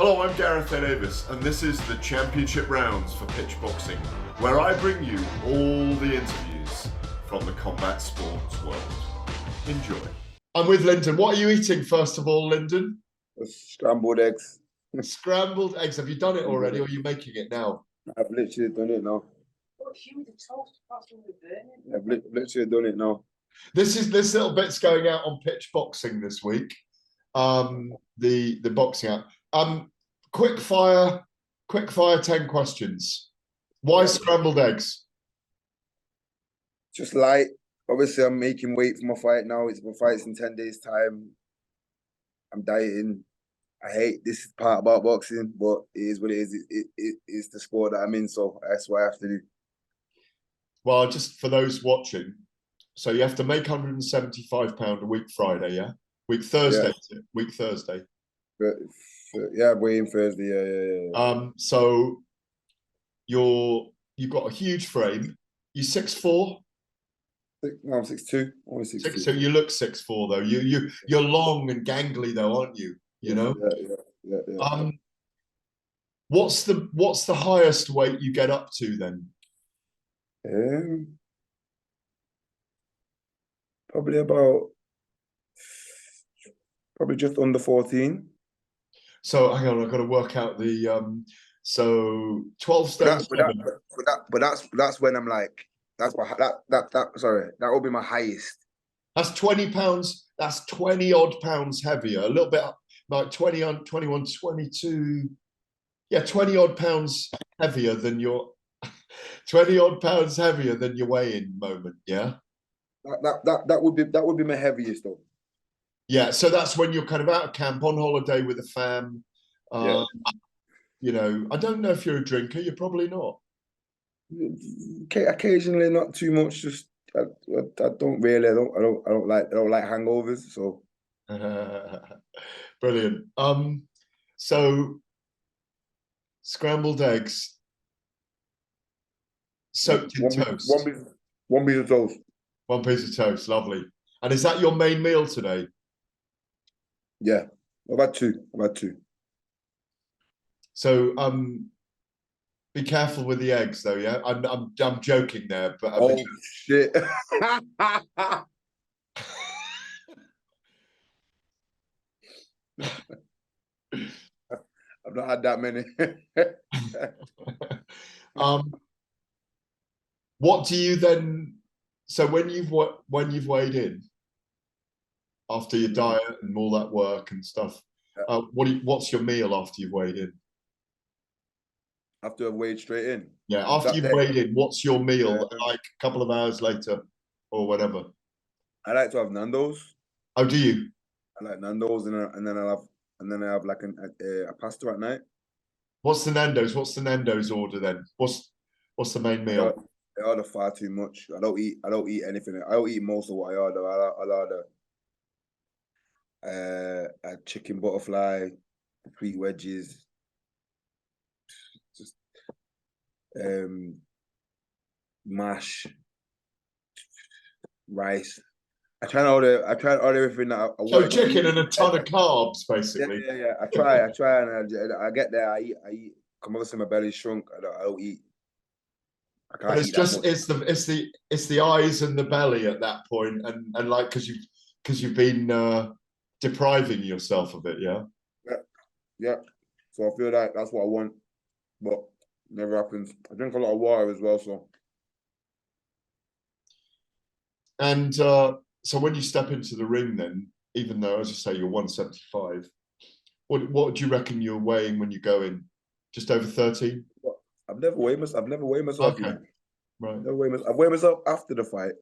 Hello, I'm Gareth Davis, and this is the Championship Rounds for Pitch Boxing, where I bring you all the interviews from the combat sports world. Enjoy. I'm with Lyndon. What are you eating, first of all, Lyndon? Scrambled eggs. Scrambled eggs. Have you done it already, or are you making it now? I've literally done it now. I've literally done it now. This little bit's going out on Pitch Boxing this week. The boxing app. Quick fire 10 questions. Why scrambled eggs? Just light. Obviously, I'm making weight for my fight now. My fight's in 10 days' time. I'm dieting. I hate this part about boxing, but it is what it is. It's the sport that I'm in, so that's what I have to do. Well, just for those watching, so you have to make £175 a week Friday, yeah? Week Thursday, yeah. Week Thursday. Yeah, weighing Thursday, yeah. So you've got a huge frame. You're 6'4"? No, I'm 6'2". Only 6'2". So you look 6'4", though. You're long and gangly, though, aren't you? You know? Yeah. What's the highest weight you get up to then? Probably just under 14. So hang on, I've got to work out the so 12 stone. But that's when I'm like, that will be my highest. That's 20 pounds. That's 20 odd pounds heavier. A little bit like 21, 22. Yeah, 20 odd pounds heavier than your 20 odd pounds heavier than your weigh-in moment. Yeah. That would be my heaviest though. Yeah, so that's when you're kind of out of camp on holiday with the fam. You know, I don't know if you're a drinker. You're probably not. Occasionally, not too much. Just I don't really. I don't like hangovers. So brilliant. So scrambled eggs soaked in toast. One piece of toast. One piece of toast. Lovely. And is that your main meal today? Yeah. About two. So be careful with the eggs, though. Yeah, I'm joking there, but oh shit! I've not had that many. What do you then? So when you've weighed in after your diet and all that work and stuff, what's your meal after you've weighed in? After I've weighed straight in. Yeah, after you've weighed in, what's your meal like a couple of hours later or whatever? I like to have Nando's. Oh, do you? I like Nando's and then I have like a pasta at night. What's the Nando's? What's the Nando's order then? What's the main meal? I order far too much. I don't eat anything. I don't eat most of what I order. I'll order a chicken butterfly, 3 wedges, just mash, rice. I try to order everything that I want. So chicken and a ton of carbs, basically. Yeah. I try, and I get there. I eat. Come over, my belly's shrunk. I don't eat. I can't. But it's the eyes and the belly at that point, and like because you've been depriving yourself of it, yeah. Yeah. So I feel like that's what I want, but never happens. I drink a lot of water as well, so. And so when you step into the ring, then, even though, as you say, you're 175, what do you reckon you're weighing when you go in? Just over 13? I've never weighed myself. Okay. You know? Right. I've weighed myself after the fight.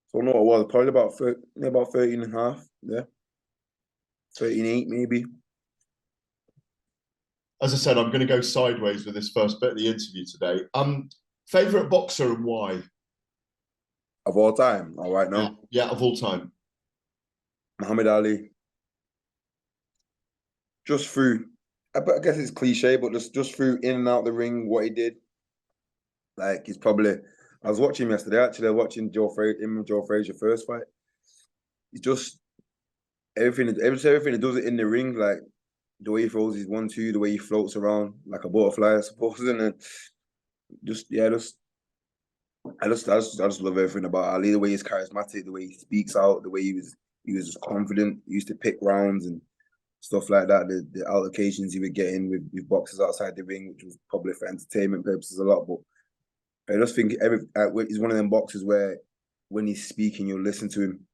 So no, it was probably about 13 and a half. Yeah. 13.8 maybe. As I said, I'm going to go sideways with this first bit of the interview today. Favorite boxer and why? Of all time, all right now. Yeah, of all time. Muhammad Ali. Just through, I guess it's cliche, but just through in and out the ring, what he did. Like he's probably. I was watching him yesterday. Actually, watching Joe Frazier first fight. He's just everything he does it in the ring. Like the way he throws his 1-2, the way he floats around like a butterfly, I suppose, and then I just love everything about Ali. The way he's charismatic, the way he speaks out, the way he was just confident. He used to pick rounds and stuff like that. The altercations he would get in with boxers outside the ring, which was probably for entertainment purposes a lot. But I just think he's one of them boxers where when he's speaking, you'll listen to him.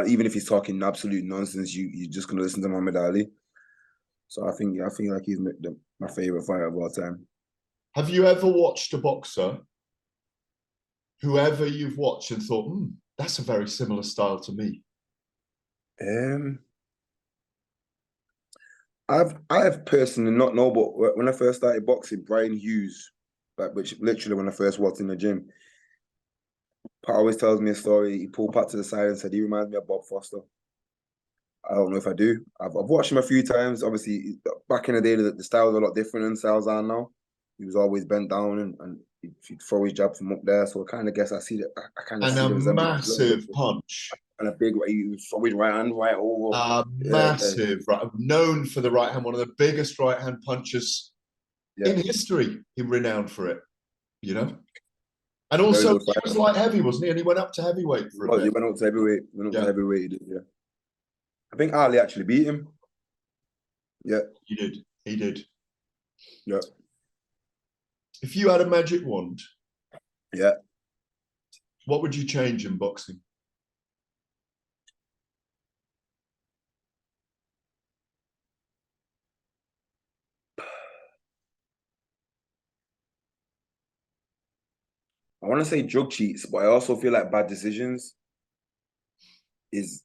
Even if he's talking absolute nonsense, you're just gonna listen to Muhammad Ali. So I think like he's my favorite fighter of all time. Have you ever watched a boxer, whoever you've watched, and thought, that's a very similar style to me? I've personally not know, but when I first started boxing, Braian Hughes, which literally when I first walked in the gym, Pat always tells me a story. He pulled Pat to the side and said he reminds me of Bob Foster. I don't know if I do. I've watched him a few times. Obviously, back in the day, the styles are a lot different than styles are now. He was always bent down and he'd throw his jab from up there. So I kind of guess I see that. I kind of see And a the resemblance. massive punch. And a big way. He would throw his right hand right over. Massive, right? Known for the right hand, one of the biggest right hand punchers in history. He's renowned for it, you know. And also, he was light heavy, wasn't he? And he went up to heavyweight for a bit. He went up to heavyweight. To heavyweight, he did, yeah. I think Ali actually beat him. Yeah. He did. He did. Yeah. If you had a magic wand, yeah, what would you change in boxing? I want to say drug cheats, but I also feel like bad decisions is.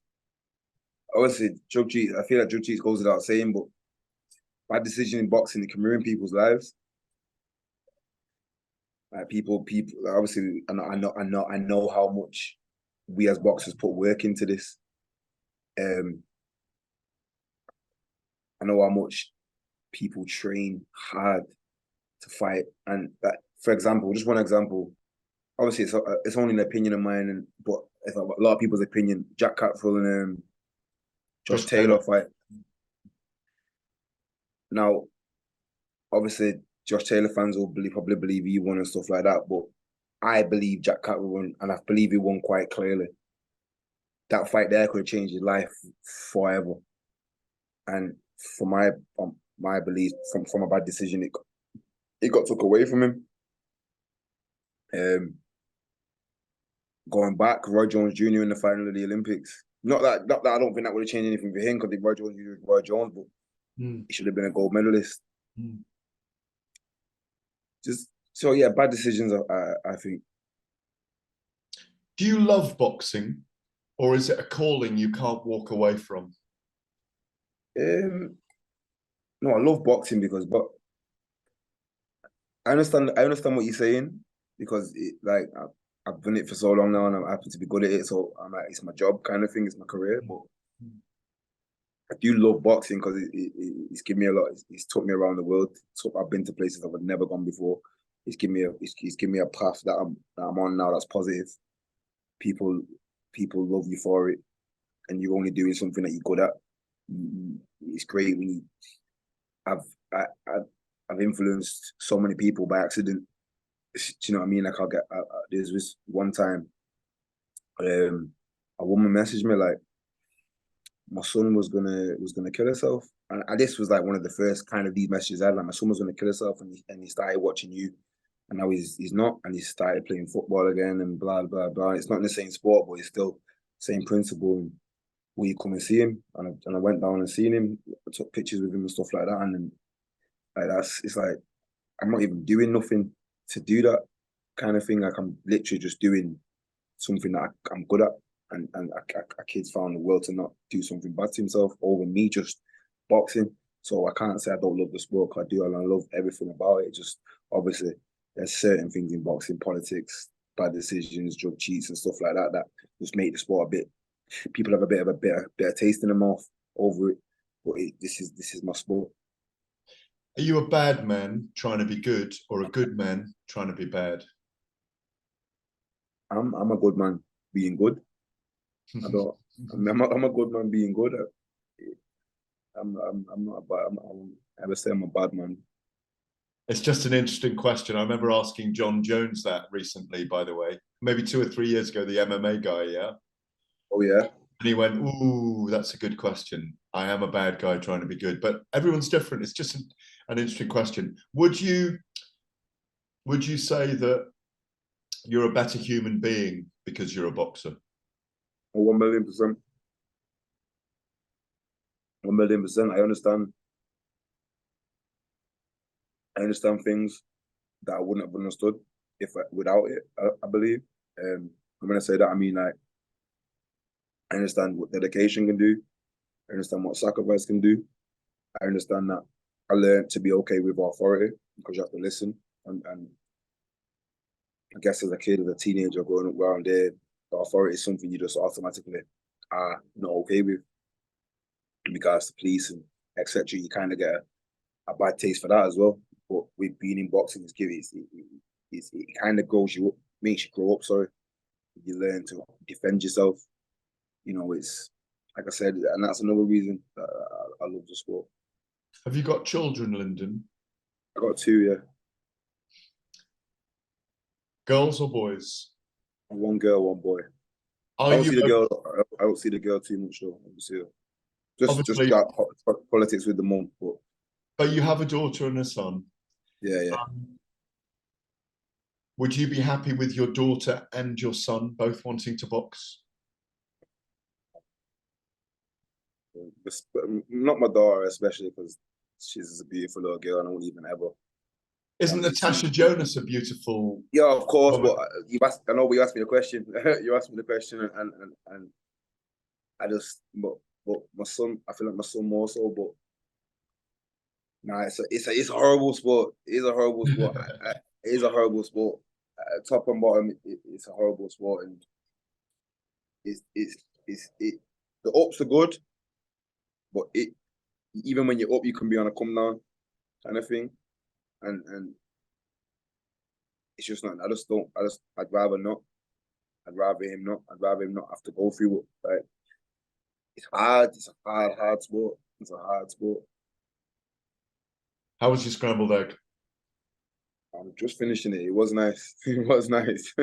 I would say drug cheats. I feel like drug cheats goes without saying, but bad decision in boxing, it can ruin people's lives. Like people. Obviously, I know how much we as boxers put work into this. I know how much people train hard to fight, and that, for example, just one example. Obviously, it's only an opinion of mine, but it's a lot of people's opinion. Jack Catterall and Josh Taylor fight. Now, obviously, Josh Taylor fans will probably believe he won and stuff like that, but I believe Jack Catterall won, and I believe he won quite clearly. That fight there could have changed his life forever. And for my belief, from a bad decision, it got took away from him. Going back, Roy Jones Jr. in the final of the Olympics. Not that I don't think that would have changed anything for him, because Roy Jones Jr. is Roy Jones, but he should have been a gold medalist. Bad decisions, I think. Do you love boxing, or is it a calling you can't walk away from? No, I love boxing but I understand what you're saying, because I've done it for so long now, and I'm happy to be good at it. So it's my job kind of thing. It's my career. But I do love boxing because it's given me a lot. It's took me around the world. I've been to places I've never gone before. It's given me a path that I'm on now that's positive. People love you for it, and you're only doing something that you're good at. It's great when you I've influenced so many people by accident. Do you know what I mean? Like there's this one time, a woman messaged me like, my son was gonna kill herself, and this was like one of the first kind of these messages I had. Like, my son was gonna kill herself, and he started watching you, and now he's not, and he started playing football again, and blah blah blah. It's not in the same sport, but it's still same principle. And will you come and see him? And I went down and seen him, I took pictures with him and stuff like that, and then it's like I'm not even doing nothing to do that kind of thing. Like, I'm literally just doing something that I'm good at, and a kid's found the will to not do something bad to himself over me just boxing. So I can't say I don't love the sport, because I do, and I love everything about it. Just obviously there's certain things in boxing, politics, bad decisions, drug cheats, and stuff like that that just make the sport a bit. People have a bit of a better taste in their mouth over it, but this is my sport. Are you a bad man trying to be good, or a good man trying to be bad? I'm a good man being good. I'm a good man being good. I'm not a bad. I would say I'm a bad man. It's just an interesting question. I remember asking John Jones that recently, by the way, maybe 2 or 3 years ago, the MMA guy, yeah. Oh yeah. And he went, "Ooh, that's a good question. I am a bad guy trying to be good, but everyone's different. It's just an interesting question. Would you say that you're a better human being because you're a boxer?" 1,000,000%. 1,000,000%. I understand things that I wouldn't have understood without it. I believe. When I say that, I mean like I understand what dedication can do. I understand what sacrifice can do. I understand that I learned to be okay with authority because you have to listen. And I guess as a kid, as a teenager growing up around there, the authority is something you just automatically are not okay with in regards to police and etc. You kind of get a bad taste for that as well. But with being in boxing, it kind of grows you up, makes you grow up. Sorry, you learn to defend yourself. You know, it's like I said, and that's another reason that I love the sport. Have you got children, Lyndon? I got two, yeah. Girls or boys? One girl, one boy. Are I don't you see the girl. I don't see the girl too much though. Obviously, just obviously, that politics with the mum. but you have a daughter and a son. Yeah. Would you be happy with your daughter and your son both wanting to box? Not my daughter, especially because she's a beautiful little girl, and I won't even ever. Isn't Natasha Jonas a beautiful? Yeah, of course, woman? but I know, but you asked me the question. You asked me the question, and I just, but my son, I feel like my son more so, but nah, it's a horrible sport. It is a horrible sport. It is a horrible sport. Top and bottom, it's a horrible sport, and it's the ups are good, but even when you're up, you can be on a come down kind of thing, and it's just not. I just don't. I'd rather not. I'd rather him not. I'd rather him not have to go through it. Like it's hard. It's a hard sport. It's a hard sport. How was your scrambled egg? I'm just finishing it. It was nice. It was nice.